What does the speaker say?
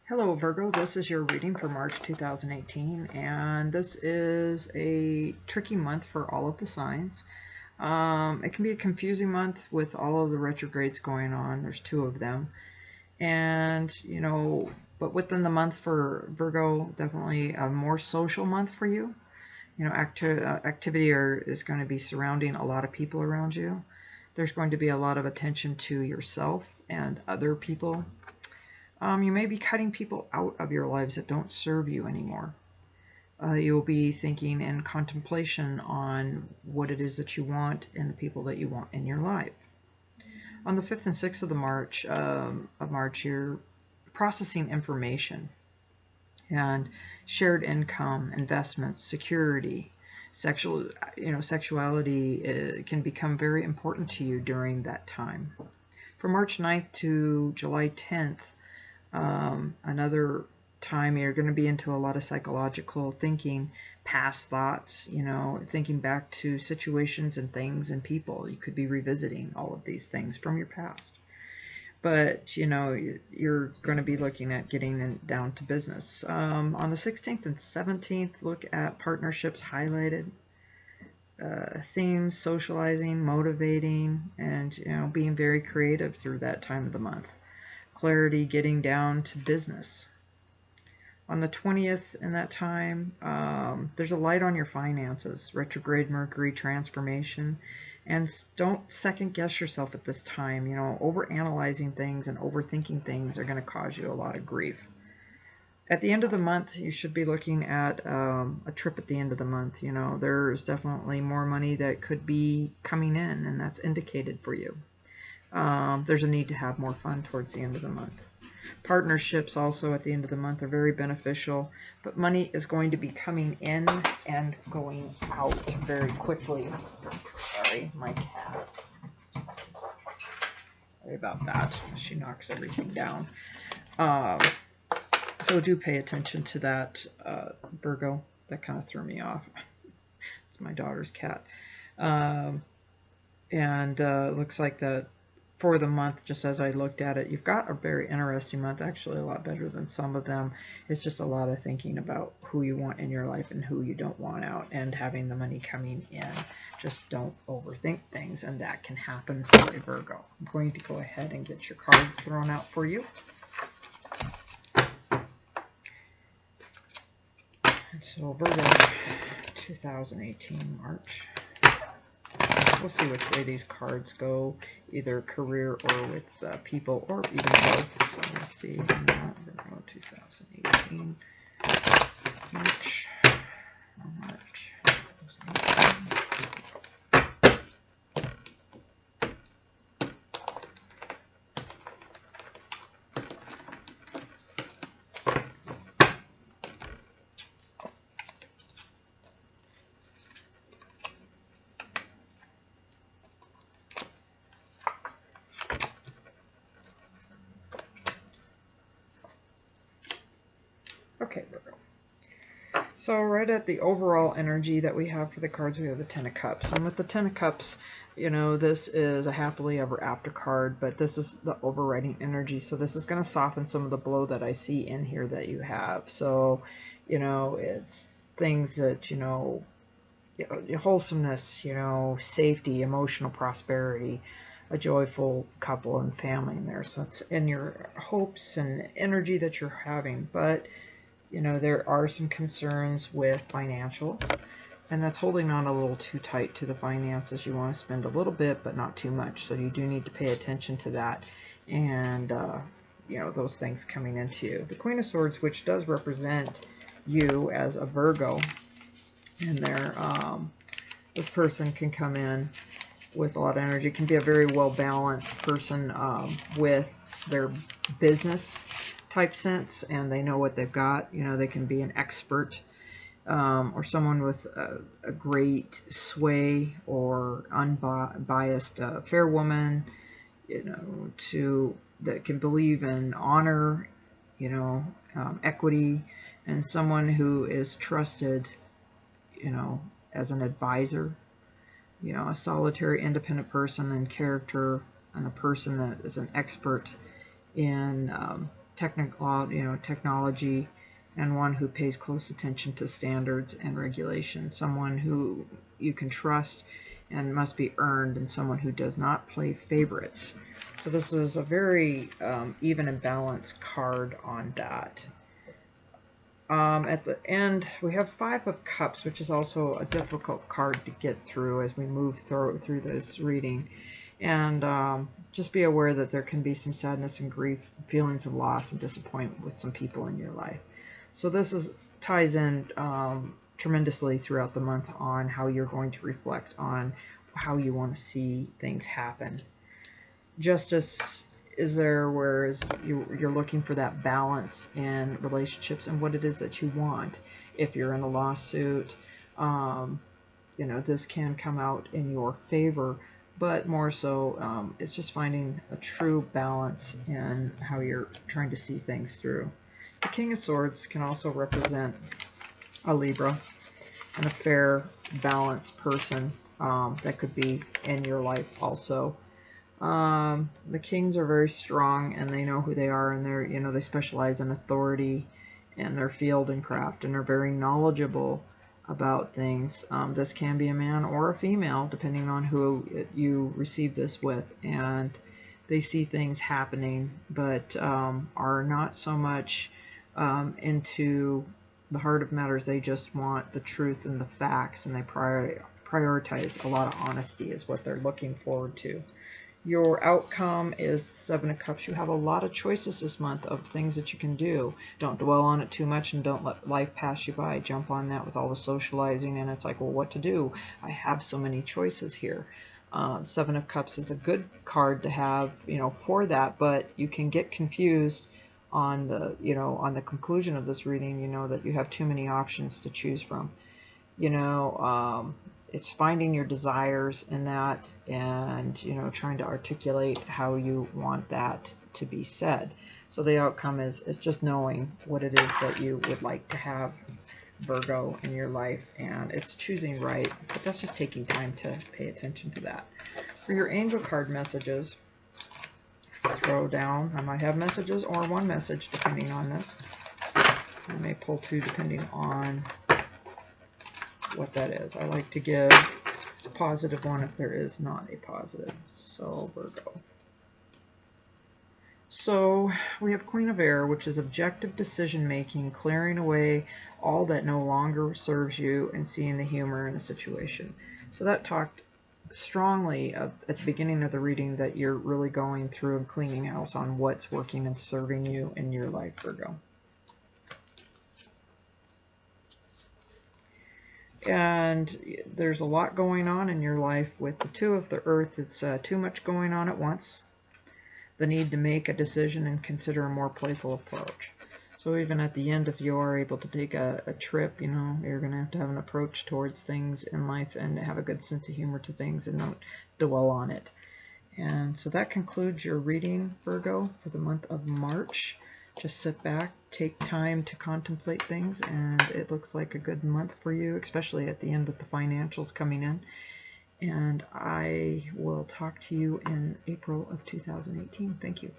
Hello Virgo, this is your reading for March 2018, and this is a tricky month for all of the signs. It can be a confusing month with all of the retrogrades going on. There's two of them. And, but within the month for Virgo, definitely a more social month for you. Activity is going to be surrounding a lot of people around you. There's going to be a lot of attention to yourself and other people. You may be cutting people out of your lives that don't serve you anymore. You'll be thinking in contemplation on what it is that you want and the people that you want in your life. On the 5th and 6th of March, you're processing information and shared income, investments, security, sexuality can become very important to you during that time. From March 9th to July 10th, another time you're going to be into a lot of psychological thinking, past thoughts, thinking back to situations and things and people. You could be revisiting all of these things from your past. But, you're going to be looking at getting down to business. On the 16th and 17th, look at partnerships highlighted, themes, socializing, motivating, and, being very creative through that time of the month. Clarity, getting down to business. On the 20th in that time, there's a light on your finances, retrograde Mercury transformation, and don't second guess yourself at this time. Overanalyzing things and overthinking things are going to cause you a lot of grief. At the end of the month, you should be looking at a trip at the end of the month. There's definitely more money that could be coming in, and that's indicated for you. There's a need to have more fun towards the end of the month. Partnerships also at the end of the month are very beneficial, but money is going to be coming in and going out very quickly. Sorry, my cat. Sorry about that. She knocks everything down. So do pay attention to that, Virgo. That kind of threw me off. It's my daughter's cat. Looks like that for the month, just as I looked at it, you've got a very interesting month, actually a lot better than some of them. It's just a lot of thinking about who you want in your life and who you don't want out, and having the money coming in. Just don't overthink things, and that can happen for a Virgo. I'm going to go ahead and get your cards thrown out for you. And so Virgo 2018 March. We'll see which way these cards go, either career or with people, or even both. So let's see. Virgo 2018 March. March 2018. Okay, Virgo. So right at the overall energy that we have for the cards, we have the Ten of Cups. And with the Ten of Cups, this is a happily ever after card, but this is the overriding energy. So this is going to soften some of the blow that I see in here that you have. So, it's things that, wholesomeness, safety, emotional prosperity, a joyful couple and family in there. So it's in your hopes and energy that you're having. But there are some concerns with financial, and that's holding on a little too tight to the finances. You want to spend a little bit, but not too much. So you do need to pay attention to that, and those things coming into you. The Queen of Swords, which does represent you as a Virgo in there, this person can come in with a lot of energy. Can be a very well balanced person with their business type sense, and they know what they've got. They can be an expert, or someone with a great sway, or unbiased fair woman, that can believe in honor, equity, and someone who is trusted, as an advisor, a solitary independent person in character, and a person that is an expert in technology, and one who pays close attention to standards and regulations. Someone who you can trust and must be earned, and someone who does not play favorites. So this is a very even and balanced card on that. At the end, we have 5 of Cups, which is also a difficult card to get through as we move through this reading. And just be aware that there can be some sadness and grief, feelings of loss and disappointment with some people in your life. So this ties in tremendously throughout the month on how you're going to reflect on how you want to see things happen. Justice is there, whereas you're looking for that balance in relationships and what it is that you want. If you're in a lawsuit, this can come out in your favor, but more so it's just finding a true balance in how you're trying to see things through. The King of Swords can also represent a Libra and a fair, balanced person that could be in your life also. The Kings are very strong, and they know who they are, and they specialize in authority in their field and craft, and are very knowledgeable about things. This can be a man or a female, depending on who you receive this with, and they see things happening, but are not so much into the heart of matters. They just want the truth and the facts, and they prioritize a lot of honesty is what they're looking forward to. Your outcome is the 7 of Cups. You have a lot of choices this month of things that you can do. Don't dwell on it too much, and don't let life pass you by. Jump on that with all the socializing, and it's like, well, what to do? I have so many choices here. 7 of Cups is a good card to have, for that, but you can get confused on the conclusion of this reading, that you have too many options to choose from. It's finding your desires in that, and trying to articulate how you want that to be said. So the outcome is just knowing what it is that you would like to have, Virgo, in your life, and it's choosing right, but that's just taking time to pay attention to that. For your angel card messages, throw down, I might have messages or one message depending on this. I may pull 2 depending on what that is. I like to give a positive one if there is not a positive. So Virgo. So we have Queen of Air, which is objective decision making, clearing away all that no longer serves you and seeing the humor in a situation. So that talked strongly at the beginning of the reading that you're really going through and cleaning house on what's working and serving you in your life, Virgo. And there's a lot going on in your life with the 2 of the Earth. It's too much going on at once. The need to make a decision and consider a more playful approach. So even at the end, if you are able to take a trip, you're going to have an approach towards things in life and have a good sense of humor to things and don't dwell on it. And so that concludes your reading, Virgo, for the month of March. Just sit back, take time to contemplate things, and it looks like a good month for you, especially at the end with the financials coming in. And I will talk to you in April of 2018. Thank you.